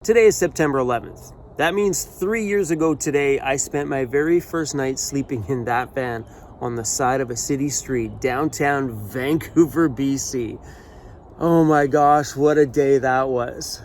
Today is September 11th. That means 3 years ago today, I spent my very first night sleeping in that van on the side of a city street, downtown Vancouver, BC. Oh my gosh, what a day that was.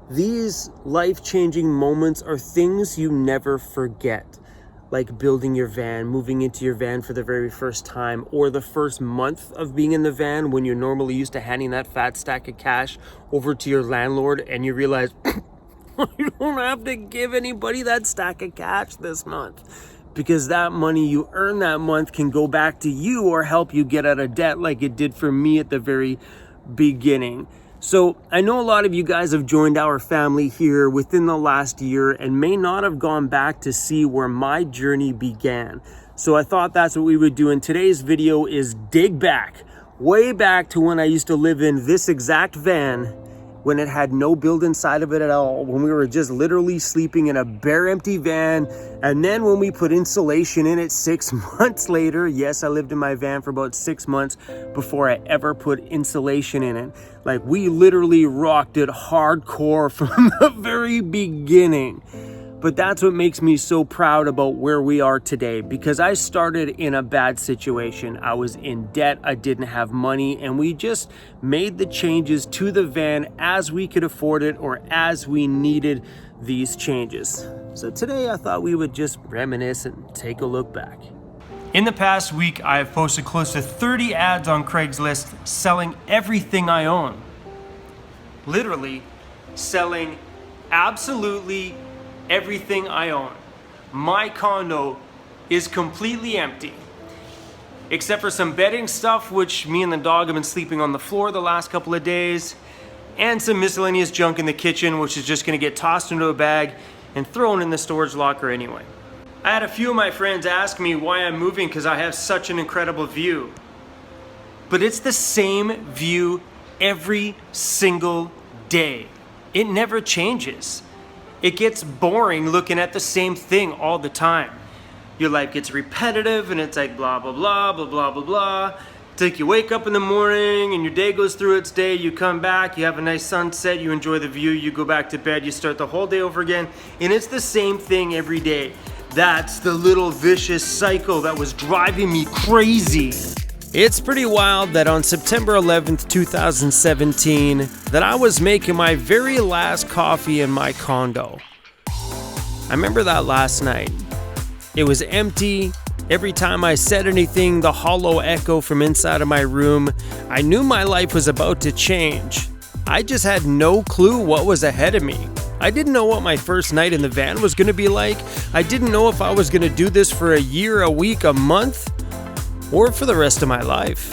These life-changing moments are things you never forget. Like building your van, moving into your van for the very first time, or the first month of being in the van when you're normally used to handing that fat stack of cash over to your landlord and you realize you don't have to give anybody that stack of cash this month because that money you earn that month can go back to you or help you get out of debt like it did for me at the very beginning. So I know a lot of you guys have joined our family here within the last year and may not have gone back to see where my journey began. So I thought that's what we would do in today's video is dig back, way back to when I used to live in this exact van when it had no build inside of it at all, when we were just literally sleeping in a bare empty van. And then when we put insulation in it 6 months later, yes, I lived in my van for about 6 months before I ever put insulation in it. Like we literally rocked it hardcore from the very beginning. But that's what makes me so proud about where we are today, because I started in a bad situation. I was in debt, I didn't have money, and we just made the changes to the van as we could afford it or as we needed these changes. So today I thought we would just reminisce and take a look back. In the past week, I have posted close to 30 ads on Craigslist selling everything I own. Literally selling absolutely everything I own. My condo is completely empty, except for some bedding stuff, which me and the dog have been sleeping on the floor the last couple of days, and some miscellaneous junk in the kitchen, which is just gonna get tossed into a bag and thrown in the storage locker anyway. I had a few of my friends ask me why I'm moving because I have such an incredible view. But it's the same view every single day. It never changes. It gets boring looking at the same thing all the time. Your life gets repetitive and it's like blah, blah, blah, blah, blah, blah, blah. It's like you wake up in the morning and your day goes through its day, you come back, you have a nice sunset, you enjoy the view, you go back to bed, you start the whole day over again, and it's the same thing every day. That's the little vicious cycle that was driving me crazy. It's pretty wild that on September 11th, 2017, that I was making my very last coffee in my condo. I remember that last night. It was empty. Every time I said anything, the hollow echo from inside of my room. I knew my life was about to change. I just had no clue what was ahead of me. I didn't know what my first night in the van was going to be like. I didn't know if I was going to do this for a year, a week, a month, or for the rest of my life.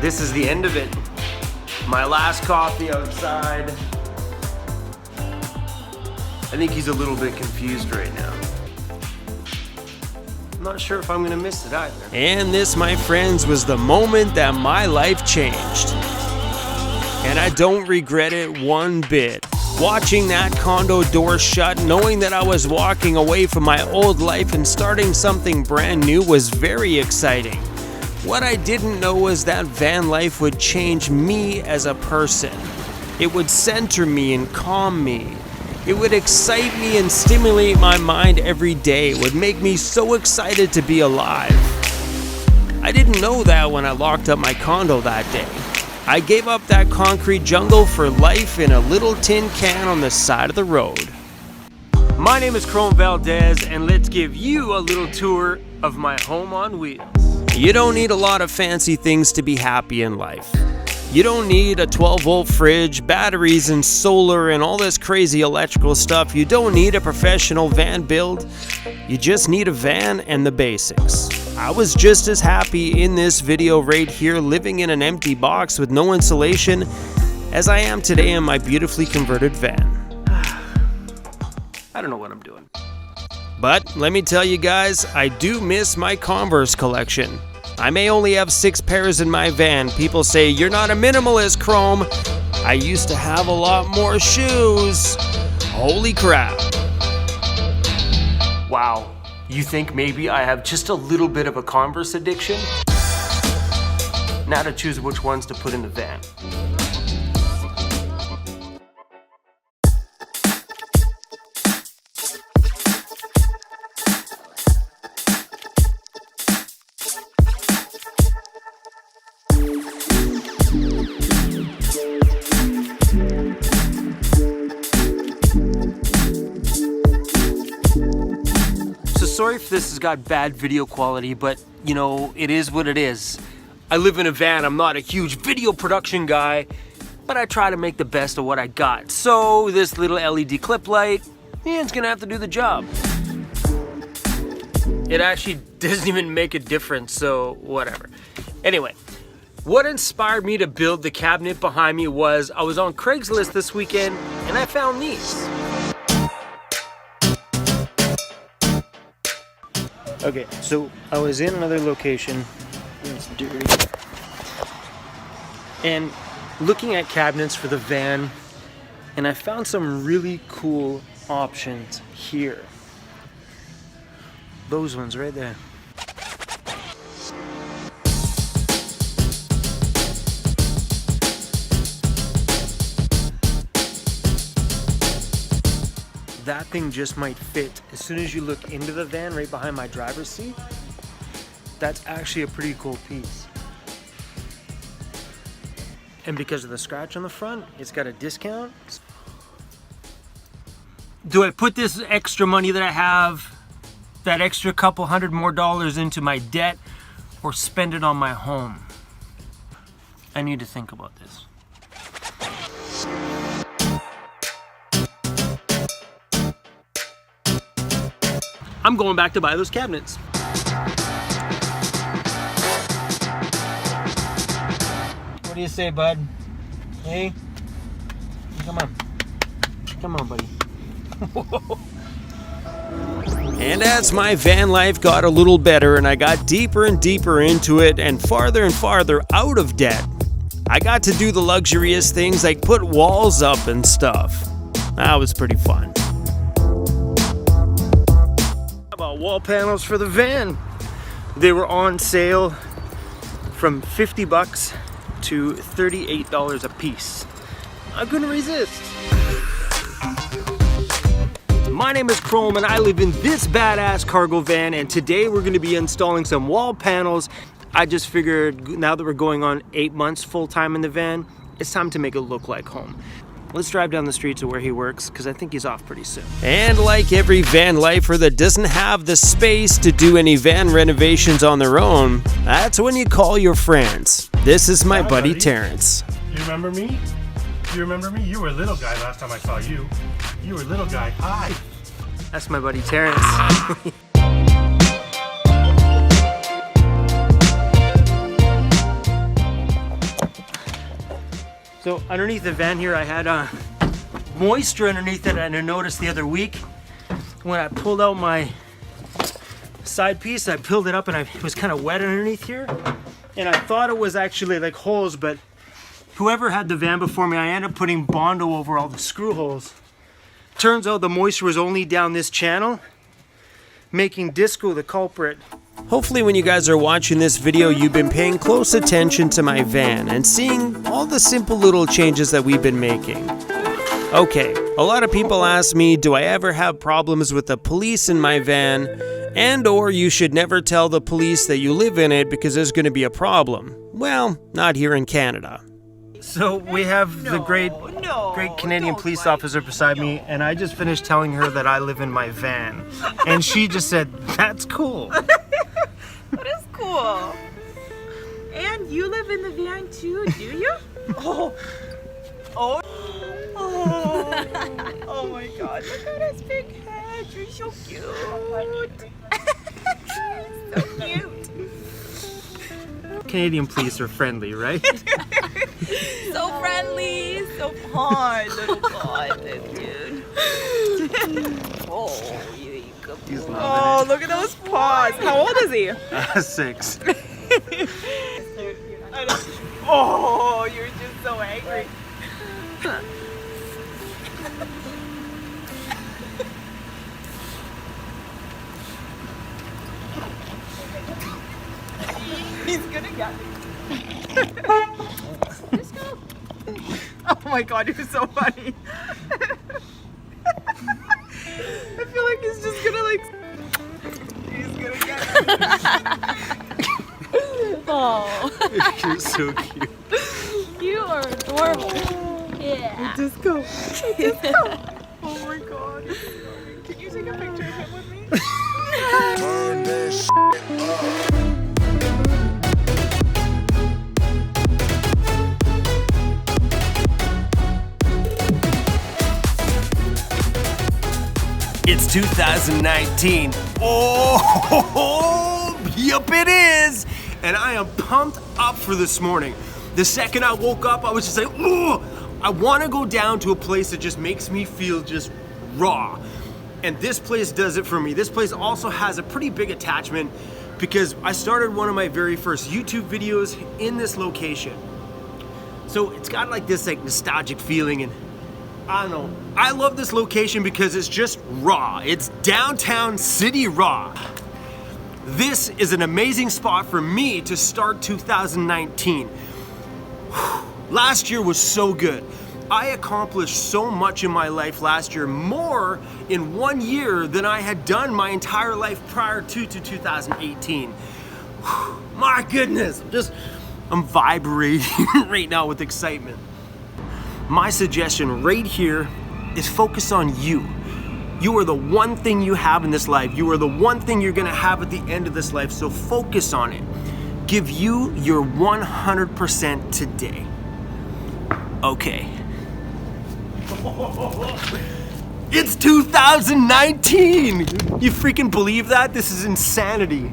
This is the end of it. My last coffee outside. I think he's a little bit confused right now. I'm not sure if I'm gonna miss it either. And this, my friends, was the moment that my life changed. And I don't regret it one bit. Watching that condo door shut, knowing that I was walking away from my old life and starting something brand new was very exciting. What I didn't know was that van life would change me as a person. It would center me and calm me. It would excite me and stimulate my mind every day. It would make me so excited to be alive. I didn't know that when I locked up my condo that day. I gave up that concrete jungle for life in a little tin can on the side of the road. My name is Chrome Valdez, and let's give you a little tour of my home on wheels. You don't need a lot of fancy things to be happy in life. You don't need a 12-volt fridge, batteries and solar and all this crazy electrical stuff. You don't need a professional van build. You just need a van and the basics. I was just as happy in this video right here living in an empty box with no insulation as I am today in my beautifully converted van. I don't know what I'm doing. But let me tell you guys, I do miss my Converse collection. I may only have 6 pairs in my van. People say, you're not a minimalist, Chrome. I used to have a lot more shoes. Holy crap. Wow. You think maybe I have just a little bit of a Converse addiction? Now to choose which ones to put in the van. if this has got bad video quality, but you know, it is what it is. I live in a van, I'm not a huge video production guy, but I try to make the best of what I got. So this little LED clip light, yeah, it's gonna have to do the job. It actually doesn't even make a difference, so whatever. Anyway, what inspired me to build the cabinet behind me was I was on Craigslist this weekend and I found these. Okay, so I was in another location. It's dirty. And looking at cabinets for the van, and I found some really cool options here. Those ones right there. That thing just might fit. As soon as you look into the van right behind my driver's seat, that's actually a pretty cool piece. And because of the scratch on the front, it's got a discount. Do I put this extra money that I have, that extra couple $100 more into my debt, or spend it on my home? I need to think about this. I'm going back to buy those cabinets. What do you say, bud? Hey? Come on. Come on, buddy. And as my van life got a little better and I got deeper and deeper into it and farther out of debt, I got to do the luxurious things like put walls up and stuff. That was pretty fun. How about wall panels for the van? They were on sale from $50 to $38 a piece. I couldn't resist. My name is Chrome and I live in this badass cargo van, and today we're going to be installing some wall panels. I just figured now that we're going on 8 months full-time in the van, it's time to make it look like home. Let's drive down the street to where he works because I think he's off pretty soon. And like every van lifer that doesn't have the space to do any van renovations on their own, that's when you call your friends. This is my buddy Terrence. You remember me? You remember me? You were a little guy last time I saw you. You were a little guy. Hi. That's my buddy Terrence. So underneath the van here, I had moisture underneath it, and I noticed the other week when I pulled out my side piece, I peeled it up and it was kind of wet underneath here. And I thought it was actually like holes, but whoever had the van before me, I ended up putting Bondo over all the screw holes. Turns out the moisture was only down this channel, making Disco the culprit. Hopefully when you guys are watching this video, you've been paying close attention to my van and seeing all the simple little changes that we've been making. Okay, a lot of people ask me, do I ever have problems with the police in my van? And or you should never tell the police that you live in it because there's going to be a problem. Well, not here in Canada. So we have the great Canadian police officer beside me, and I just finished telling her that I live in my van. And she just said, that's cool. That is cool. And you live in the van too, do you? Oh my god, look at his big head. You're so cute. So cute. Canadian police are friendly, right? So friendly, so fun, little god, dude. Oh, you good boy. Oh, look at those paws. How old is he? 6. Oh, you're just so angry. He's gonna get me. Let's go. Oh my god, you're so funny. I feel like he's just gonna he's gonna get me. Oh. You're so cute. You are adorable. Yeah. Just go. Just go. Oh my god. Can you take a picture of him with me? Burn that shit up. It's 2019. Oh, yep it is. And I am pumped up for this morning. The second I woke up, I was just like, oh, I want to go down to a place that just makes me feel just raw. And this place does it for me. This place also has a pretty big attachment because I started one of my very first YouTube videos in this location. So it's got like this like nostalgic feeling, and I don't know. I love this location because it's just raw. It's downtown city raw. This is an amazing spot for me to start 2019. Last year was so good. I accomplished so much in my life last year, more in 1 year than I had done my entire life prior to 2018. My goodness, I'm vibrating right now with excitement. My suggestion right here is focus on you. You are the one thing you have in this life. You are the one thing you're gonna have at the end of this life, so focus on it. Give you your 100% today. Okay. It's 2019! You freaking believe that? This is insanity.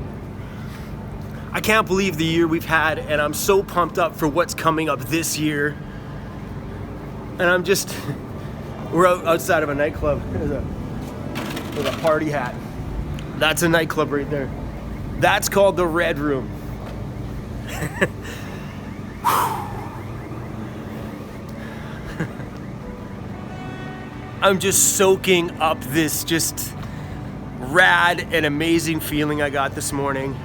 I can't believe the year we've had, and I'm so pumped up for what's coming up this year. And we're outside of a nightclub with a party hat. That's a nightclub right there. That's called the Red Room. I'm just soaking up this just rad and amazing feeling I got this morning.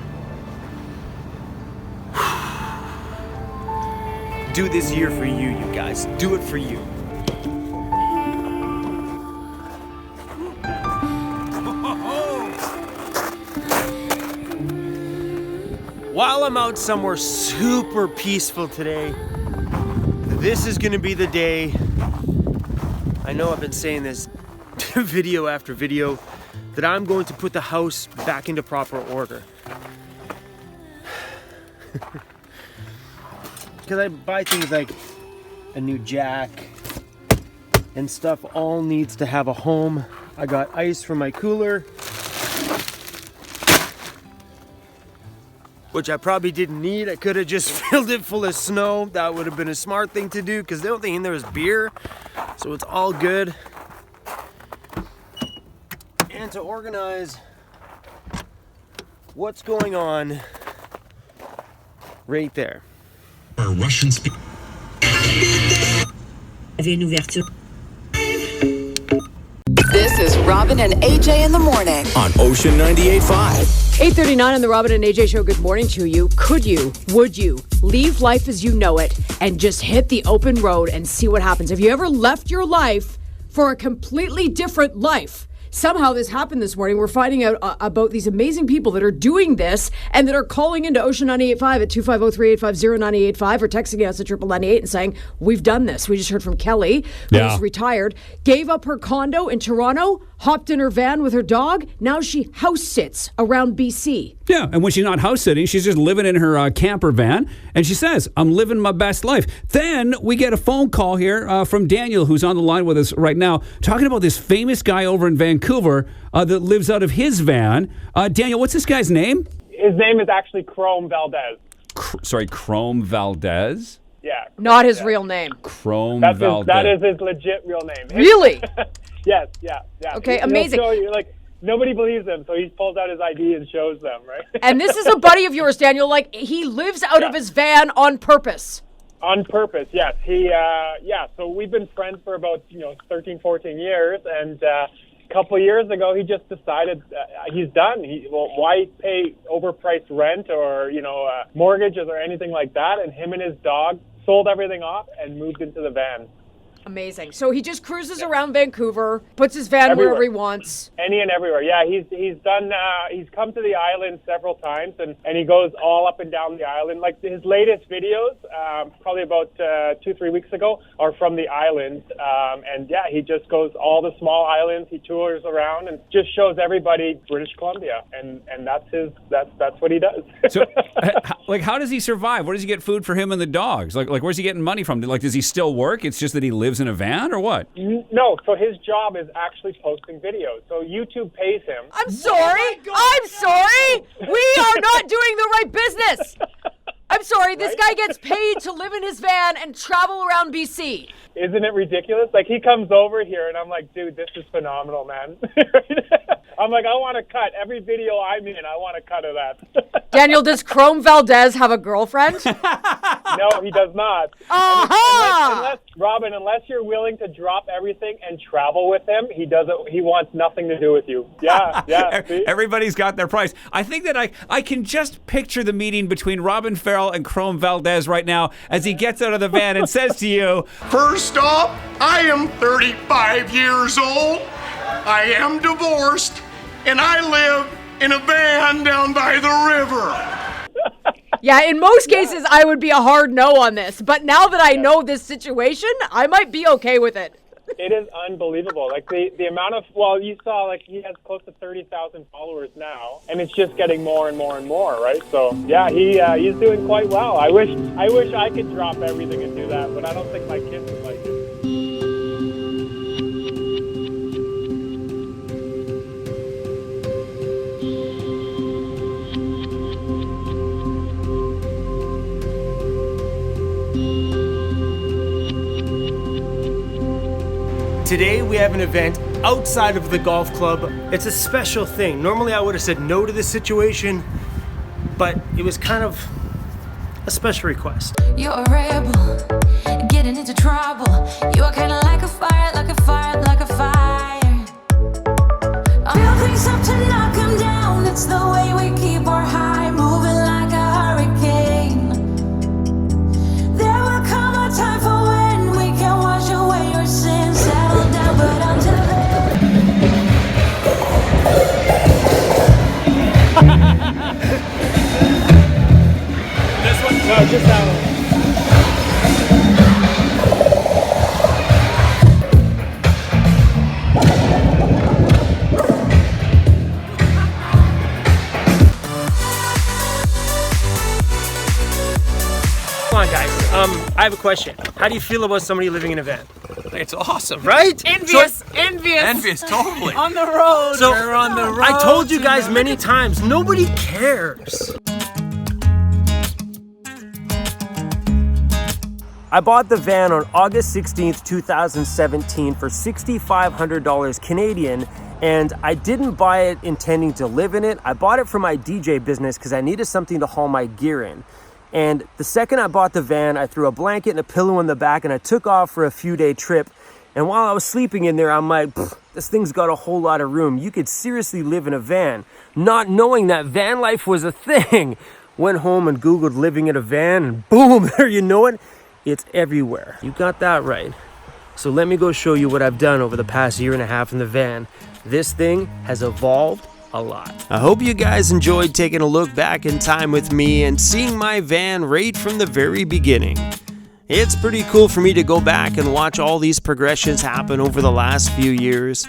Do this year for you, you guys. Do it for you. While I'm out somewhere super peaceful today, this is gonna be the day. I know I've been saying this video after video, that I'm going to put the house back into proper order. Because I buy things like a new jack and stuff all needs to have a home. I got ice for my cooler, which I probably didn't need. I could have just filled it full of snow. That would have been a smart thing to do because the only thing in there is beer. So it's all good. And to organize what's going on right there. Russian speak. This is Robin and AJ in the morning On Ocean 98.5. 8:39 on the Robin and AJ show. Good morning to you. Could you, would you leave life as you know it and just hit the open road and see what happens? Have you ever left your life for a completely different life? Somehow this happened this morning. We're finding out about these amazing people that are doing this and that are calling into Ocean 98.5 at 250-385-0985 or texting us at 9998 and saying, we've done this. We just heard from Kelly, who's retired, gave up her condo in Toronto, hopped in her van with her dog. Now she house sits around BC. Yeah, and when she's not house sitting, she's just living in her camper van, and she says, I'm living my best life. Then we get a phone call here from Daniel, who's on the line with us right now, talking about this famous guy over in Vancouver that lives out of his van. Daniel, what's this guy's name? His name is actually Chrome Valdez. Chrome Valdez? Yeah. Not his real name. Chrome That's Valdez. that is his legit real name. Really? Yes, yeah. Okay, amazing. He'll show you, like, nobody believes him, so he pulls out his ID and shows them, right? And this is a buddy of yours, Daniel. Like, he lives out of his van on purpose. On purpose, yes. So we've been friends for about, 13, 14 years, and a couple years ago, he just decided he's done. Why pay overpriced rent or, mortgages or anything like that? And him and his dog sold everything off and moved into the van. Amazing. So he just cruises around Vancouver, puts his van wherever he wants. Any and everywhere. Yeah, he's done. He's come to the island several times, and he goes all up and down the island. Like his latest videos, probably about 2-3 weeks ago, are from the island. And yeah, he just goes all the small islands. He tours around and just shows everybody British Columbia, and that's what he does. So, like, how does he survive? Where does he get food for him and the dogs? Like, where's he getting money from? Like, does he still work? It's just that he lives in a van, or what? No, so his job is actually posting videos. So YouTube pays him. I'm sorry. I'm sorry. We are not doing the right business. I'm sorry. This guy gets paid to live in his van and travel around BC. Isn't it ridiculous? Like, he comes over here, and I'm like, dude, this is phenomenal, man. I'm like, I want to cut every video I'm in. I want to cut of that. Daniel, does Chrome Valdez have a girlfriend? No, he does not. Unless you're willing to drop everything and travel with him, he doesn't. He wants nothing to do with you. Yeah. See? Everybody's got their price. I think that I can just picture the meeting between Robin Farrell and Chrome Valdez right now as he gets out of the van and says to you, First off, I am 35 years old. I am divorced, and I live in a van down by the river. Yeah, in most cases, I would be a hard no on this. But now that I know this situation, I might be okay with it. It is unbelievable. Like the amount of, well, you saw, like, he has close to 30,000 followers now, and it's just getting more and more and more, right? So yeah, he's doing quite well. I wish I could drop everything and do that, but I don't think my kids would like it. Today we have an event outside of the golf club. It's a special thing. Normally I would have said no to this situation, but it was kind of a special request. You're a rebel, getting into trouble. You are kind of like a fire, like a fire, like a fire. Build things up to knock them down. It's the way we keep our high, moving like a hurricane. There will come a time for when we can wash away your sins. Settle down, but until then. This one? No, just that one. Come on, guys. I have a question. How do you feel about somebody living in a van? It's awesome, right? Envious. Envious, totally. On the road. So We're on the road. I told you guys many times, nobody cares. I bought the van on August 16th, 2017 for $6,500 Canadian, and I didn't buy it intending to live in it. I bought it for my DJ business because I needed something to haul my gear in. And the second I bought the van, I threw a blanket and a pillow in the back and I took off for a few-day trip. And while I was sleeping in there, I'm like, this thing's got a whole lot of room. You could seriously live in a van, not knowing that van life was a thing. Went home and Googled living in a van, and boom, there you know it. It's everywhere. You got that right. So let me go show you what I've done over the past year and a half in the van. This thing has evolved a lot. I hope you guys enjoyed taking a look back in time with me and seeing my van right from the very beginning. It's pretty cool for me to go back and watch all these progressions happen over the last few years,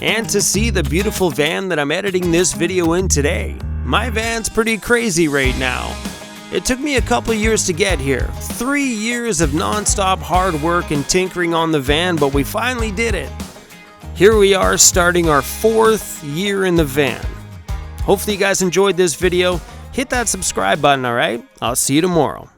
and to see the beautiful van that I'm editing this video in today. My van's pretty crazy right now. It took me a couple years to get here. 3 years of non-stop hard work and tinkering on the van, but we finally did it. Here we are starting our 4th year in the van. Hopefully you guys enjoyed this video. Hit that subscribe button, alright? I'll see you tomorrow.